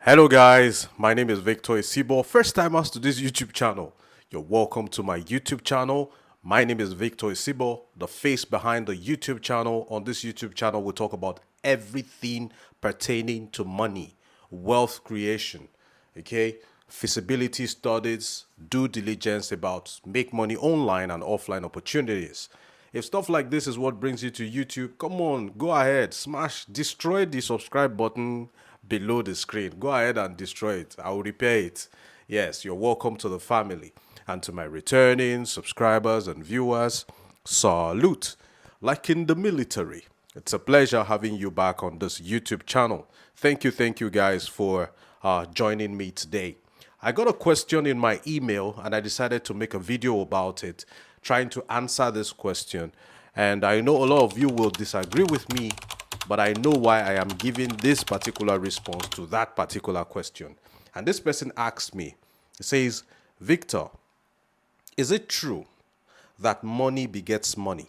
Hello guys, my name is Victor Isibo. First timers to this YouTube channel. You're welcome to my YouTube channel. My name is Victor Isibo, the face behind the YouTube channel. On this YouTube channel, we talk about everything pertaining to money, wealth creation, okay? Feasibility studies, due diligence about make money online and offline opportunities. If stuff like this is what brings you to YouTube, come on, go ahead, destroy the subscribe button below the screen. Go ahead and destroy it. I will repair it. Yes, you're welcome to the family. And to my returning subscribers and viewers, salute. Like in the military, it's a pleasure having you back on this YouTube channel. Thank you guys for joining me today. I got a question in my email and I decided to make a video about it, trying to answer this question. And I know a lot of you will disagree with me, but I know why I am giving this particular response to that particular question. And this person asked me, it says, Victor, is it true that money begets money?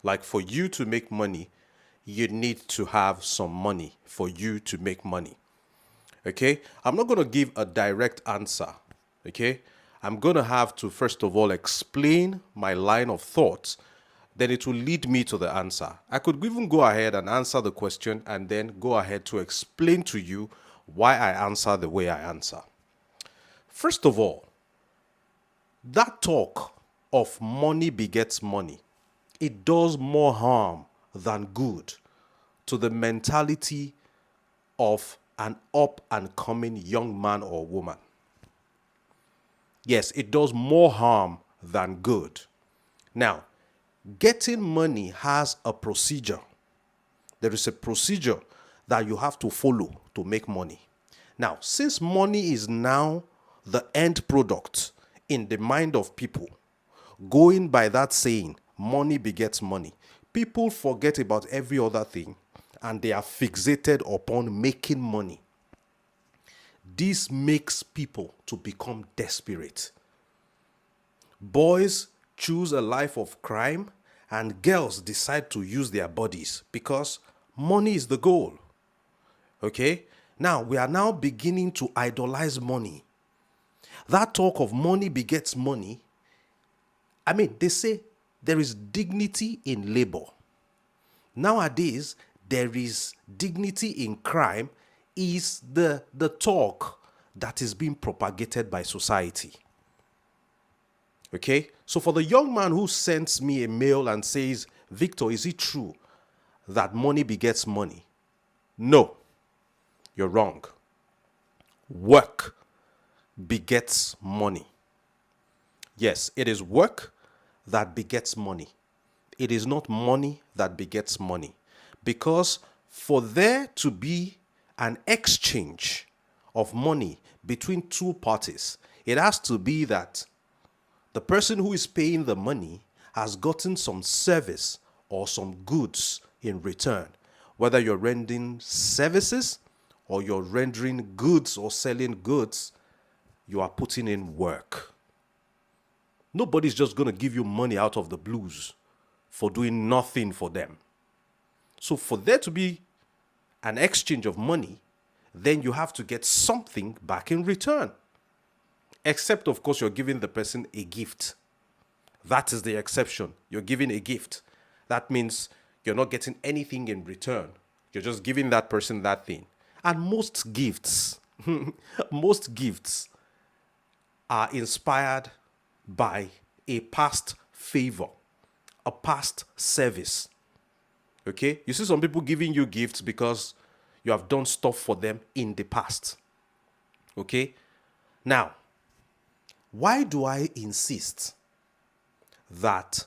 Like for you to make money, you need to have some money for you to make money. Okay, I'm not going to give a direct answer. Okay, I'm going to have to first of all explain my line of thought. Then it will lead me to the answer. I could even go ahead and answer the question and then go ahead to explain to you why I answer the way I answer. First of all, that talk of money begets money, it does more harm than good to the mentality of an up and coming young man or woman. Yes, it does more harm than good. Now, getting money has a procedure. There is a procedure that you have to follow to make money. Now, since money is now the end product in the mind of people, going by that saying, money begets money, people forget about every other thing and they are fixated upon making money. This makes people to become desperate. Boys choose a life of crime and girls decide to use their bodies because money is the goal. Okay? Now, we are now beginning to idolize money. That talk of money begets money, they say there is dignity in labor. Nowadays, there is dignity in crime is the talk that is being propagated by society. Okay, so for the young man who sends me a mail and says, Victor, is it true that money begets money? No, you're wrong. Work begets money. Yes, it is work that begets money. It is not money that begets money. Because for there to be an exchange of money between two parties, it has to be that the person who is paying the money has gotten some service or some goods in return. Whether you're rendering services or you're rendering goods or selling goods, you are putting in work. Nobody's just going to give you money out of the blues for doing nothing for them. So for there to be an exchange of money, then you have to get something back in return. Except, of course, you're giving the person a gift. That is the exception. You're giving a gift. That means you're not getting anything in return. You're just giving that person that thing. And most gifts, most gifts are inspired by a past favor, a past service. Okay? You see some people giving you gifts because you have done stuff for them in the past. Okay? Now, why do I insist that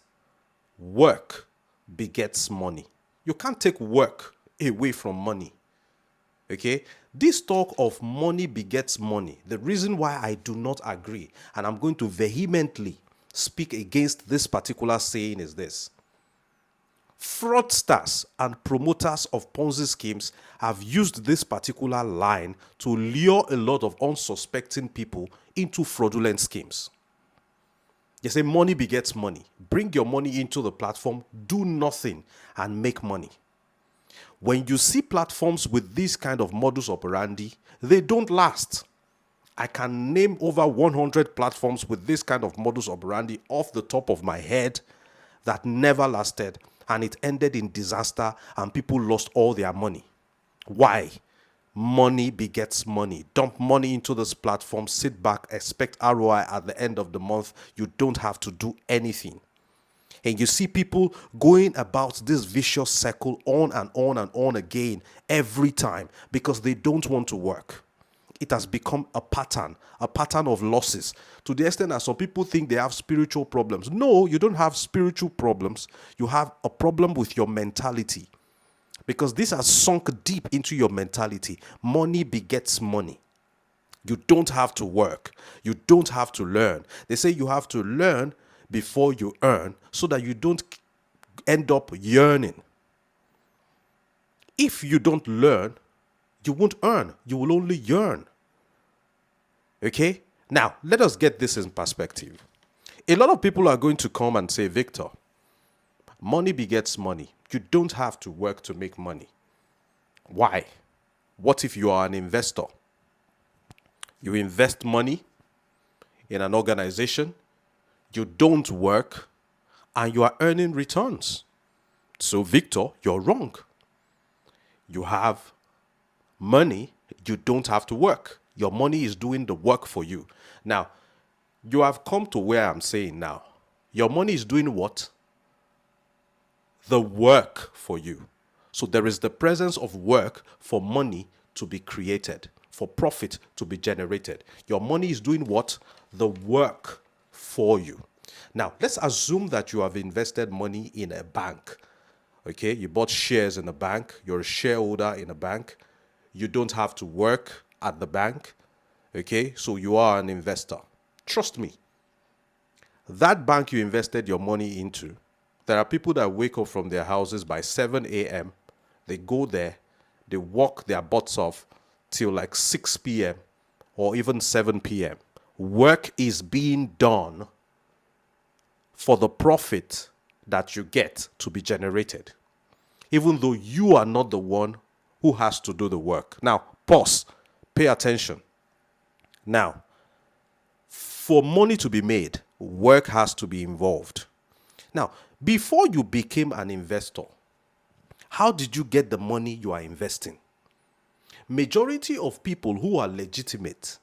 work begets money? You can't take work away from money. Okay? This talk of money begets money, the reason why I do not agree, and I'm going to vehemently speak against this particular saying is this. Fraudsters and promoters of Ponzi schemes have used this particular line to lure a lot of unsuspecting people into fraudulent schemes. They say money begets money. Bring your money into the platform, do nothing, and make money. When you see platforms with this kind of modus operandi, They don't last. I can name over 100 platforms with this kind of modus operandi off the top of my head that never lasted, and it ended in disaster and people lost all their money. Why? Money begets money. Dump money into this platform, sit back, expect ROI at the end of the month. You don't have to do anything. And you see people going about this vicious circle on and on and on again every time because they don't want to work. It has become a pattern of losses, to the extent that some people think they have spiritual problems. No, you don't have spiritual problems. You have a problem with your mentality, because this has sunk deep into your mentality. Money begets money. You don't have to work. You don't have to learn. They say you have to learn before you earn, so that you don't end up yearning. If you don't learn, you won't earn. You will only yearn. Okay? Now, let us get this in perspective. A lot of people are going to come and say, Victor, money begets money. You don't have to work to make money. Why? What if you are an investor? You invest money in an organization, you don't work, and you are earning returns. So, Victor, you're wrong. You have money, you don't have to work. Your money is doing the work for you. Now, you have come to where I'm saying now. Your money is doing what? The work for you. So there is the presence of work for money to be created, for profit to be generated. Your money is doing what? The work for you. Now, let's assume that you have invested money in a bank. Okay, you bought shares in a bank. You're a shareholder in a bank. You don't have to work at the bank. Okay, so you are an investor. Trust me. That bank you invested your money into, there are people that wake up from their houses by 7 a.m. They go there, they walk their butts off till like 6 p.m. or even 7 p.m. Work is being done for the profit that you get to be generated, even though you are not the one who has to do the work. Now, pause. Pay attention. Now, for money to be made, work has to be involved. Now, before you became an investor, how did you get the money you are investing? Majority of people who are legitimate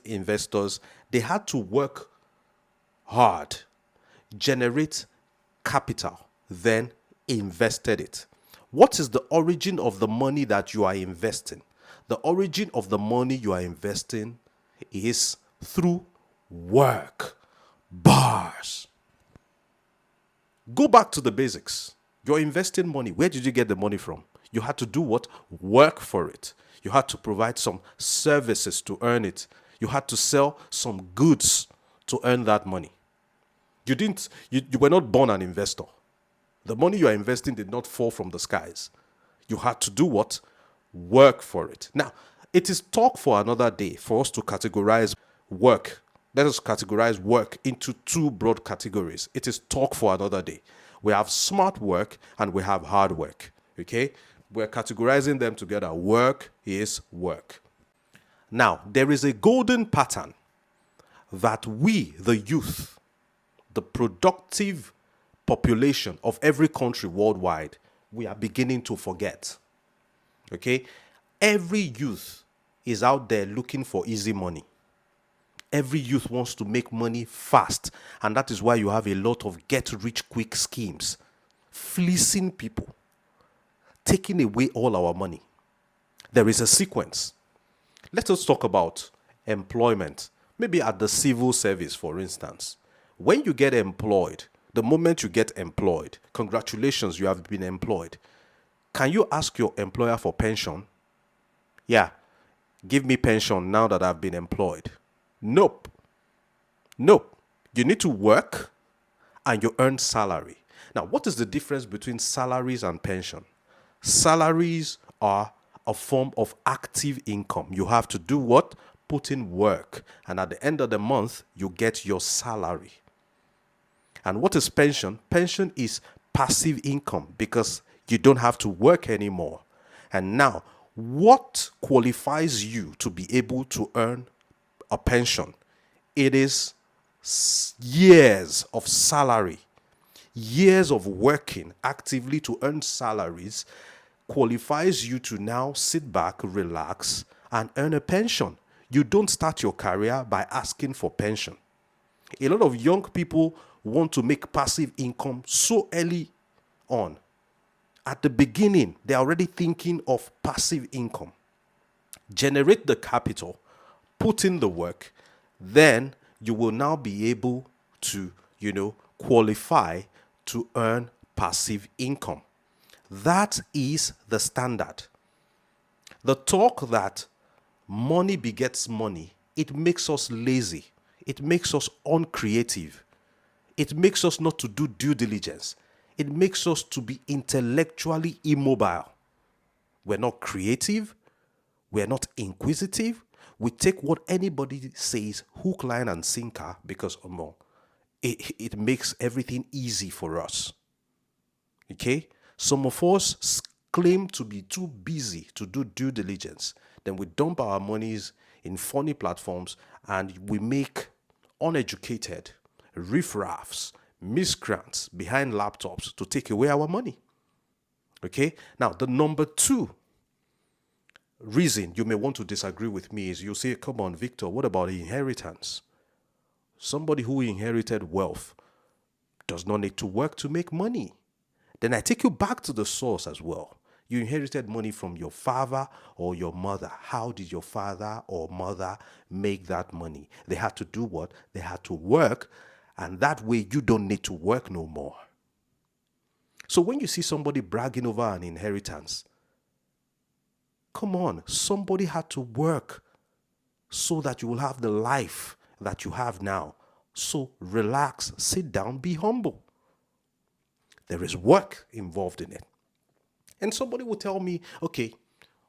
investors, they had to work hard, generate capital, then invested it. What is the origin of the money that you are investing? The origin of the money you are investing is through work. Bars. Go back to the basics. You're investing money. Where did you get the money from? You had to do what? Work for it. You had to provide some services to earn it. You had to sell some goods to earn that money. You were not born an investor. The money you are investing did not fall from the skies. You had to do what? Work for it. Now, it is talk for another day for us to categorize work. Let us categorize work into two broad categories. It is talk for another day. We have smart work and we have hard work. Okay? We're categorizing them together. Work is work. Now, there is a golden pattern that we, the youth, the productive population of every country worldwide, we are beginning to forget. Okay? Every youth is out there looking for easy money. Every youth wants to make money fast. And that is why you have a lot of get-rich-quick schemes. Fleecing people. Taking away all our money. There is a sequence. Let us talk about employment. Maybe at the civil service, for instance. When you get employed, the moment you get employed, congratulations, you have been employed. Can you ask your employer for pension? Yeah, give me pension now that I've been employed. Nope. You need to work and you earn salary. Now, what is the difference between salaries and pension? Salaries are a form of active income. You have to do what? Put in work. And at the end of the month, you get your salary. And what is pension? Pension is passive income because you don't have to work anymore. And now, What qualifies you to be able to earn a pension? It is years of salary, years of working actively to earn salaries qualifies you to now sit back, relax, and earn a pension. You don't start your career by asking for pension. A lot of young people want to make passive income so early on. At the beginning, they're already thinking of passive income. Generate the capital, put in the work, then you will now be able to, qualify to earn passive income. That is the standard. The talk that money begets money, it makes us lazy. It makes us uncreative. It makes us not to do due diligence. It makes us to be intellectually immobile. We're not creative. We're not inquisitive. We take what anybody says, hook, line, and sinker, because it makes everything easy for us. Okay? Some of us claim to be too busy to do due diligence. Then we dump our monies in funny platforms and we make uneducated riffraffs, miscreants behind laptops to take away our money. Okay? Now, the number 2 reason you may want to disagree with me is you say, come on, Victor, what about inheritance? Somebody who inherited wealth does not need to work to make money. Then I take you back to the source as well. You inherited money from your father or your mother. How did your father or mother make that money? They had to do what? They had to work, and that way you don't need to work no more. So when you see somebody bragging over an inheritance, come on, somebody had to work so that you will have the life that you have now. So relax, sit down, be humble. There is work involved in it. And somebody will tell me, okay,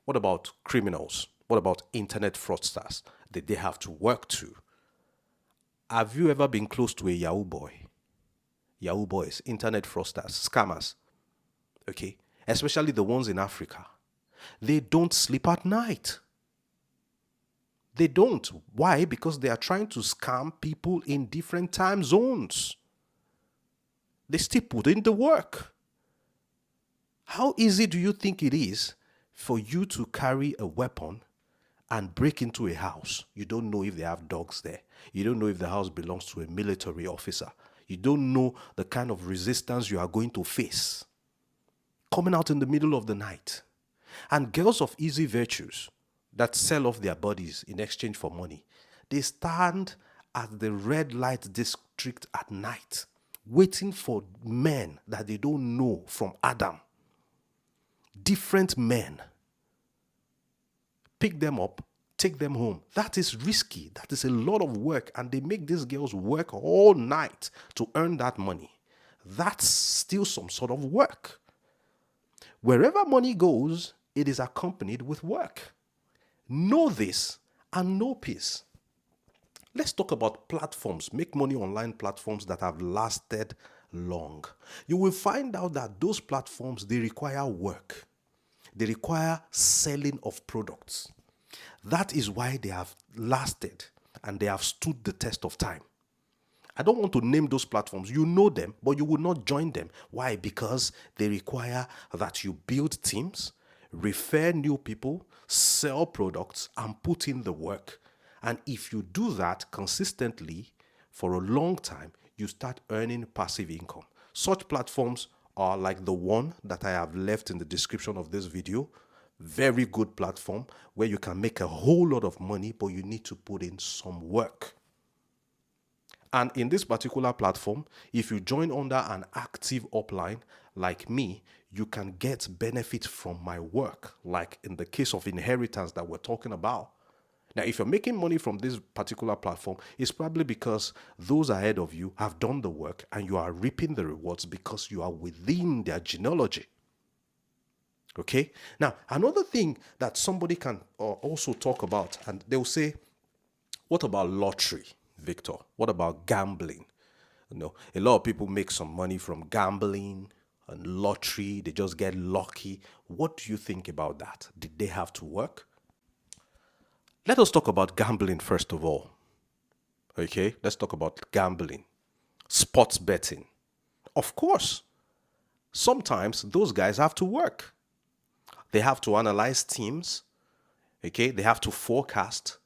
what about criminals? What about internet fraudsters? Did they have to work too? Have you ever been close to a Yahoo boy? Yahoo boys, internet fraudsters, scammers. Okay? Especially the ones in Africa. They don't sleep at night. They don't. Why? Because they are trying to scam people in different time zones. They still put in the work. How easy do you think it is for you to carry a weapon and break into a house? You don't know if they have dogs there. You don't know if the house belongs to a military officer. You don't know the kind of resistance you are going to face. Coming out in the middle of the night. And girls of easy virtues that sell off their bodies in exchange for money, they stand at the red light district at night, waiting for men that they don't know from Adam. Different men. Pick them up, take them home. That is risky. That is a lot of work. And they make these girls work all night to earn that money. That's still some sort of work. Wherever money goes, it is accompanied with work. Know this and know peace. Let's talk about platforms, make money online platforms that have lasted long. You will find out that those platforms, they require work. They require selling of products. That is why they have lasted and they have stood the test of time. I don't want to name those platforms. You know them, but you will not join them. Why? Because they require that you build teams, refer new people, sell products, and put in the work. And if you do that consistently for a long time, you start earning passive income. Such platforms are like the one that I have left in the description of this video. Very good platform where you can make a whole lot of money, but you need to put in some work. And in this particular platform, if you join under an active upline like me, you can get benefit from my work, like in the case of inheritance that we're talking about. Now, if you're making money from this particular platform, it's probably because those ahead of you have done the work and you are reaping the rewards because you are within their genealogy. Okay? Now, another thing that somebody can also talk about, and they'll say, what about lottery, Victor? What about gambling? A lot of people make some money from gambling, and lottery, they just get lucky. What do you think about that? Did they have to work? Let us talk about gambling first of all. Okay, let's talk about gambling, sports betting. Of course, sometimes those guys have to work. They have to analyze teams. Okay, they have to forecast.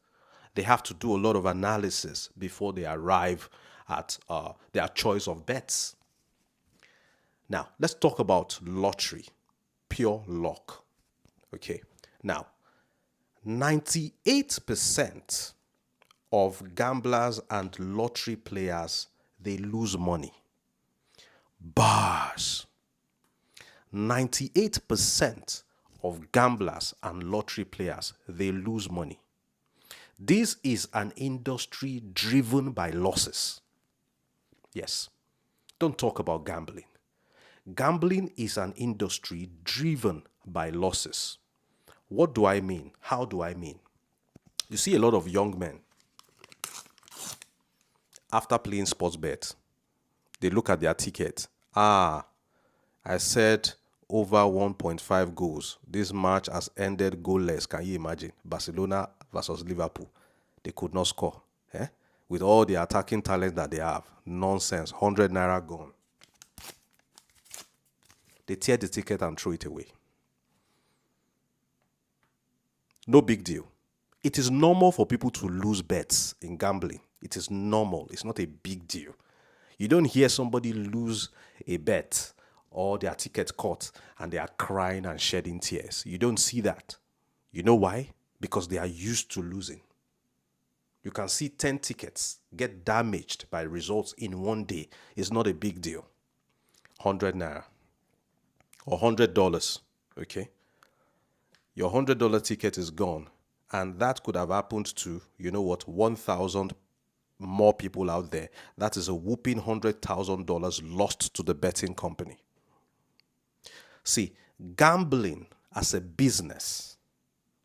They have to do a lot of analysis before they arrive at their choice of bets. Now, let's talk about lottery, pure luck. Okay, now, 98% of gamblers and lottery players, they lose money. Bars. 98% of gamblers and lottery players, they lose money. This is an industry driven by losses. Yes. Don't talk about gambling. Gambling is an industry driven by losses. What do I mean? How do I mean? You see a lot of young men, after playing sports bet, they look at their ticket. I said over 1.5 goals. This match has ended goalless. Can you imagine? Barcelona versus Liverpool. They could not score. With all the attacking talent that they have. Nonsense. 100 naira gone. They tear the ticket and throw it away. No big deal. It is normal for people to lose bets in gambling. It is normal. It's not a big deal. You don't hear somebody lose a bet or their ticket caught and they are crying and shedding tears. You don't see that. You know why? Because they are used to losing. You can see 10 tickets get damaged by results in one day. It's not a big deal. 100 naira or $100. Okay? Your $100 ticket is gone. And that could have happened to, 1,000 more people out there. That is a whooping $100,000 lost to the betting company. See, gambling as a business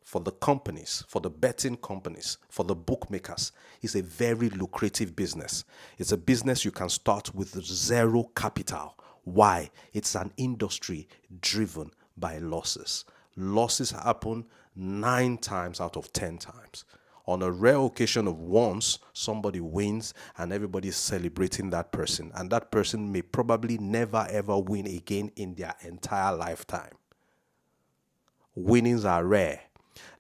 for the companies, for the betting companies, for the bookmakers is a very lucrative business. It's a business you can start with zero capital. Why? It's an industry driven by losses. Losses happen 9 times out of 10 times. On a rare occasion of once, somebody wins and everybody is celebrating that person. And that person may probably never ever win again in their entire lifetime. Winnings are rare.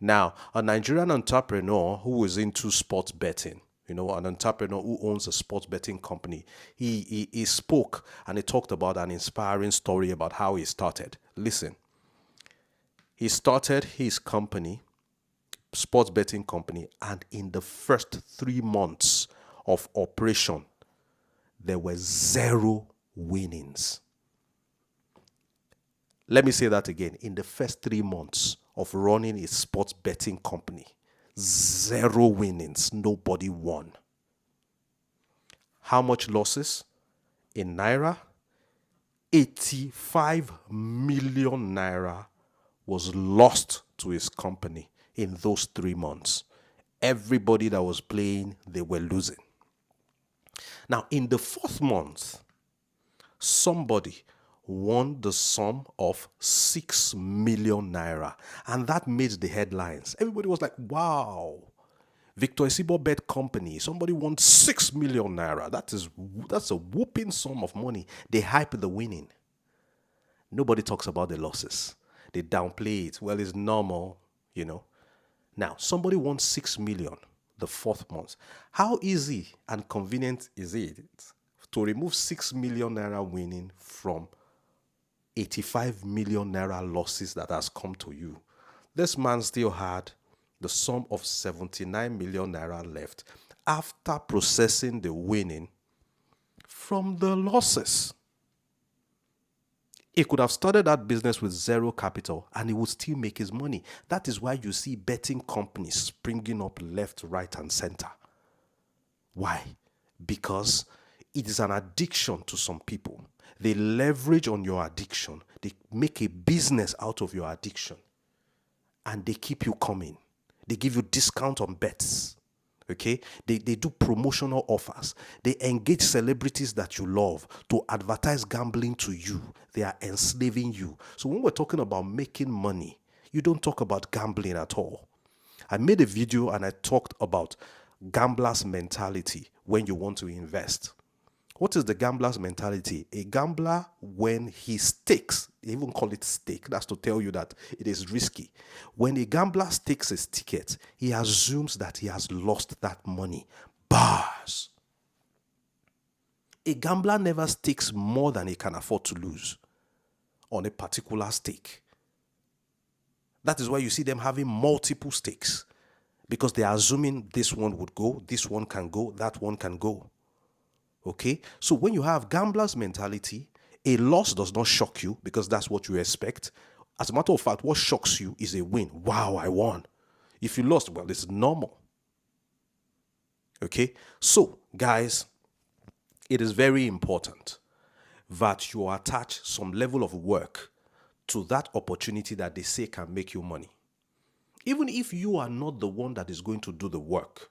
Now, a Nigerian entrepreneur who is into sports betting, an entrepreneur who owns a sports betting company, he spoke and he talked about an inspiring story about how he started. Listen, he started his company, sports betting company, and in the first 3 months of operation, there were 0 winnings. Let me say that again. In the first 3 months of running a sports betting company, 0 winnings. Nobody won. How much losses? In naira, 85 million naira was lost to his company in those 3 months. Everybody that was playing, they were losing. Now, in the 4th month, somebody won the sum of 6 million naira. And that made the headlines. Everybody was like, wow, Victor Isibo Bet Company, somebody won 6 million naira. That's a whooping sum of money. They hype the winning. Nobody talks about the losses. They downplay it. Well, it's normal, Now, somebody won 6 million the 4th month. How easy and convenient is it to remove 6 million naira winning from 85 million naira losses that has come to you? This man still had the sum of 79 million naira left after processing the winning from the losses. He could have started that business with 0 capital and he would still make his money. That is why you see betting companies springing up left, right, and center. Why? Because it is an addiction to some people. They leverage on your addiction. They make a business out of your addiction. And they keep you coming. They give you discount on bets. Okay, they do promotional offers. They engage celebrities that you love to advertise gambling to you. They are enslaving you. So when we're talking about making money, you don't talk about gambling at all. I made a video and I talked about gambler's mentality when you want to invest. What is the gambler's mentality? A gambler, when he stakes, they even call it stake, that's to tell you that it is risky. When a gambler stakes his ticket, he assumes that he has lost that money. Bars. A gambler never stakes more than he can afford to lose on a particular stake. That is why you see them having multiple stakes, because they are assuming this one would go, this one can go, that one can go. Okay, so when you have gambler's mentality, a loss does not shock you because that's what you expect. As a matter of fact, what shocks you is a win. Wow, I won. If you lost, well, it's normal. Okay, so guys, it is very important that you attach some level of work to that opportunity that they say can make you money. Even if you are not the one that is going to do the work,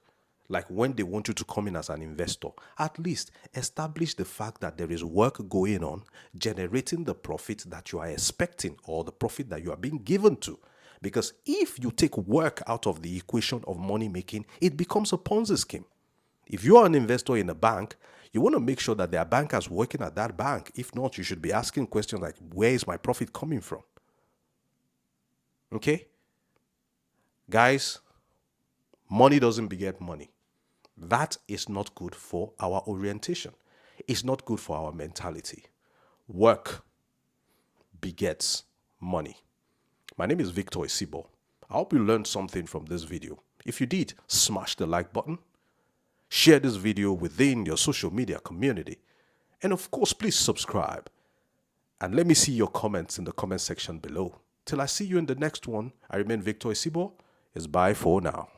like when they want you to come in as an investor, at least establish the fact that there is work going on, generating the profit that you are expecting or the profit that you are being given to. Because if you take work out of the equation of money making, it becomes a Ponzi scheme. If you are an investor in a bank, you want to make sure that there are bankers working at that bank. If not, you should be asking questions like, where is my profit coming from? Okay? Guys, money doesn't beget money. That is not good for our orientation. It's not good for our mentality. Work begets money. My name is Victor Isibo. I hope you learned something from this video. If you did, smash the like button. Share this video within your social media community. And of course, please subscribe. And let me see your comments in the comment section below. Till I see you in the next one, I remain Victor Isibo. It's bye for now.